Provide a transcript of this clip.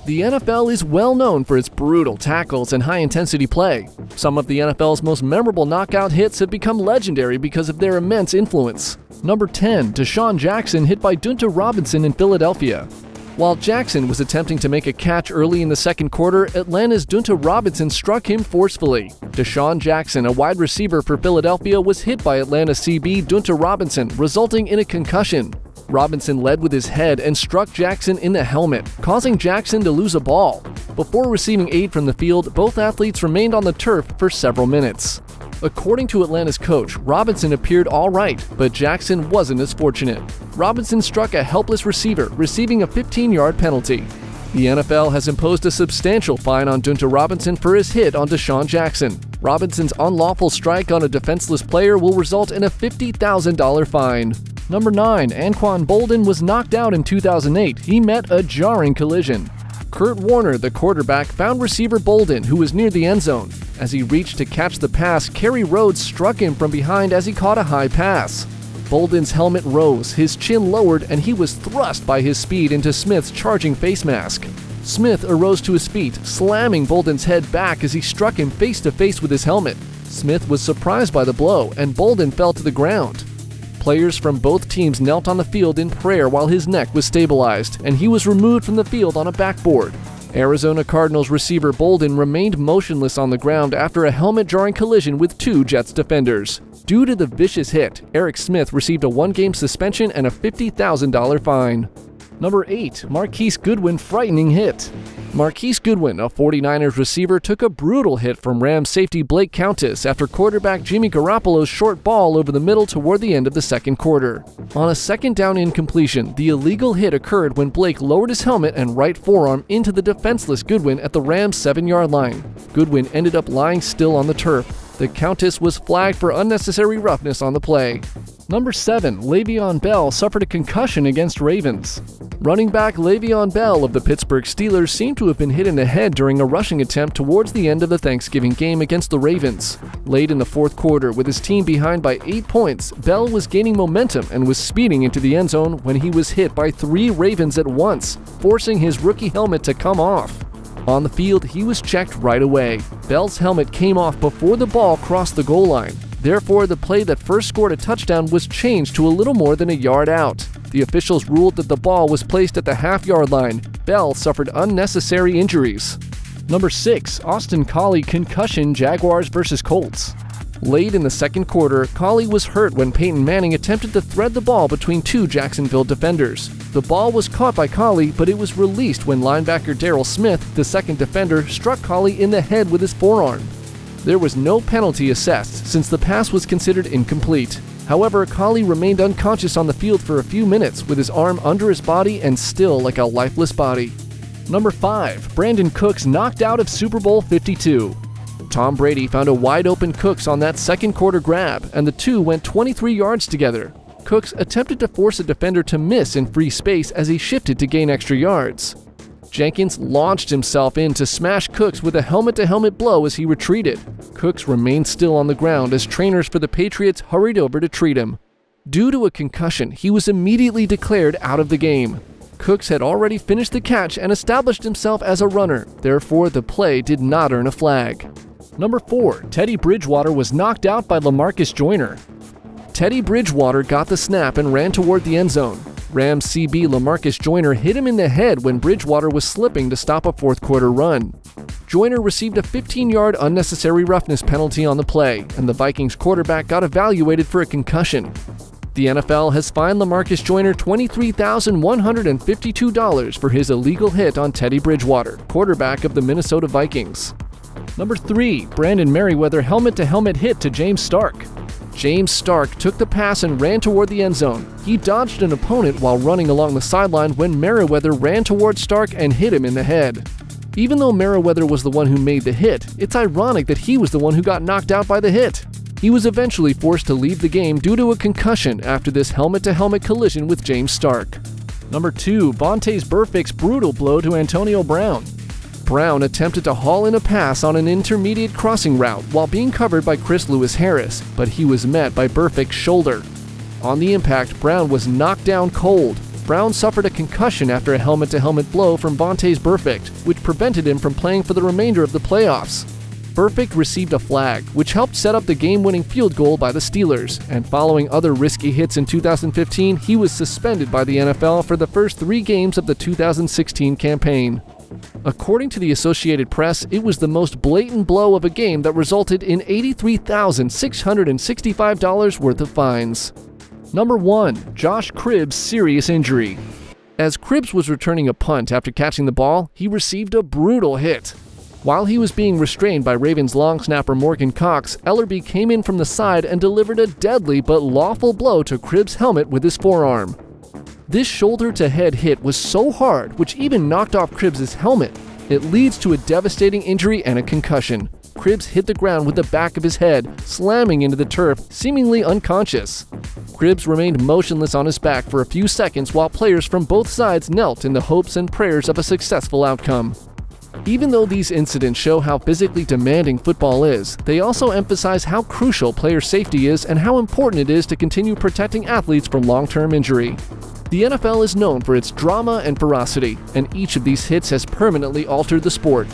The NFL is well known for its brutal tackles and high-intensity play. Some of the NFL's most memorable knockout hits have become legendary because of their immense influence. Number 10. Deshaun Jackson hit by Dunta Robinson in Philadelphia. While Jackson was attempting to make a catch early in the second quarter, Atlanta's Dunta Robinson struck him forcefully. Deshaun Jackson, a wide receiver for Philadelphia, was hit by Atlanta CB Dunta Robinson, resulting in a concussion. Robinson led with his head and struck Jackson in the helmet, causing Jackson to lose a ball. Before receiving aid from the field, both athletes remained on the turf for several minutes. According to Atlanta's coach, Robinson appeared all right, but Jackson wasn't as fortunate. Robinson struck a helpless receiver, receiving a 15-yard penalty. The NFL has imposed a substantial fine on Dunta Robinson for his hit on Deshaun Jackson. Robinson's unlawful strike on a defenseless player will result in a $50,000 fine. Number 9. Anquan Boldin was knocked out in 2008. He met a jarring collision. Kurt Warner, the quarterback, found receiver Boldin, who was near the end zone. As he reached to catch the pass, Kerry Rhodes struck him from behind as he caught a high pass. Boldin's helmet rose, his chin lowered, and he was thrust by his speed into Smith's charging face mask. Smith arose to his feet, slamming Boldin's head back as he struck him face-to-face with his helmet. Smith was surprised by the blow, and Boldin fell to the ground. Players from both teams knelt on the field in prayer while his neck was stabilized, and he was removed from the field on a backboard. Arizona Cardinals receiver Boldin remained motionless on the ground after a helmet-jarring collision with two Jets defenders. Due to the vicious hit, Eric Smith received a one-game suspension and a $50,000 fine. Number 8. Marquise Goodwin frightening hit. Marquise Goodwin, a 49ers receiver, took a brutal hit from Rams safety Blake Countess after quarterback Jimmy Garoppolo's short ball over the middle toward the end of the second quarter. On a second down incompletion, the illegal hit occurred when Blake lowered his helmet and right forearm into the defenseless Goodwin at the Rams' 7-yard line. Goodwin ended up lying still on the turf. The Countess was flagged for unnecessary roughness on the play. Number 7. Le'Veon Bell suffered a concussion against Ravens. Running back Le'Veon Bell of the Pittsburgh Steelers seemed to have been hit in the head during a rushing attempt towards the end of the Thanksgiving game against the Ravens. Late in the fourth quarter, with his team behind by 8 points, Bell was gaining momentum and was speeding into the end zone when he was hit by 3 Ravens at once, forcing his rookie helmet to come off. On the field, he was checked right away. Bell's helmet came off before the ball crossed the goal line. Therefore, the play that first scored a touchdown was changed to a little more than a yard out. The officials ruled that the ball was placed at the half-yard line. Bell suffered unnecessary injuries. Number 6. Austin Collie concussion Jaguars vs. Colts. Late in the second quarter, Collie was hurt when Peyton Manning attempted to thread the ball between 2 Jacksonville defenders. The ball was caught by Collie, but it was released when linebacker Darrell Smith, the second defender, struck Collie in the head with his forearm. There was no penalty assessed since the pass was considered incomplete. However, Collie remained unconscious on the field for a few minutes with his arm under his body and still like a lifeless body. Number 5. Brandon Cooks knocked out of Super Bowl 52. Tom Brady found a wide-open Cooks on that second quarter grab, and the two went 23 yards together. Cooks attempted to force a defender to miss in free space as he shifted to gain extra yards. Jenkins launched himself in to smash Cooks with a helmet-to-helmet blow as he retreated. Cooks remained still on the ground as trainers for the Patriots hurried over to treat him. Due to a concussion, he was immediately declared out of the game. Cooks had already finished the catch and established himself as a runner, therefore the play did not earn a flag. Number 4. Teddy Bridgewater was knocked out by LaMarcus Joyner. Teddy Bridgewater got the snap and ran toward the end zone. Rams CB LaMarcus Joyner hit him in the head when Bridgewater was slipping to stop a fourth quarter run. Joyner received a 15-yard unnecessary roughness penalty on the play, and the Vikings quarterback got evaluated for a concussion. The NFL has fined LaMarcus Joyner $23,152 for his illegal hit on Teddy Bridgewater, quarterback of the Minnesota Vikings. Number 3. Brandon Merriweather helmet-to-helmet hit to James Stark. James Stark took the pass and ran toward the end zone. He dodged an opponent while running along the sideline when Merriweather ran toward Stark and hit him in the head. Even though Merriweather was the one who made the hit, it's ironic that he was the one who got knocked out by the hit. He was eventually forced to leave the game due to a concussion after this helmet-to-helmet collision with James Stark. Number 2. Vontaze Burfict's brutal blow to Antonio Brown. Brown attempted to haul in a pass on an intermediate crossing route while being covered by Chris Lewis-Harris, but he was met by Burfict's shoulder. On the impact, Brown was knocked down cold. Brown suffered a concussion after a helmet-to-helmet blow from Vontaze Burfict, which prevented him from playing for the remainder of the playoffs. Burfict received a flag, which helped set up the game-winning field goal by the Steelers, and following other risky hits in 2015, he was suspended by the NFL for the first 3 games of the 2016 campaign. According to the Associated Press, it was the most blatant blow of a game that resulted in $83,665 worth of fines. Number 1. Josh Cribbs' serious injury. As Cribbs was returning a punt after catching the ball, he received a brutal hit. While he was being restrained by Ravens long snapper Morgan Cox, Ellerbe came in from the side and delivered a deadly but lawful blow to Cribbs' helmet with his forearm. This shoulder-to-head hit was so hard, which even knocked off Cribbs' helmet. It leads to a devastating injury and a concussion. Cribbs hit the ground with the back of his head, slamming into the turf, seemingly unconscious. Cribbs remained motionless on his back for a few seconds while players from both sides knelt in the hopes and prayers of a successful outcome. Even though these incidents show how physically demanding football is, they also emphasize how crucial player safety is and how important it is to continue protecting athletes from long-term injury. The NFL is known for its drama and ferocity, and each of these hits has permanently altered the sport.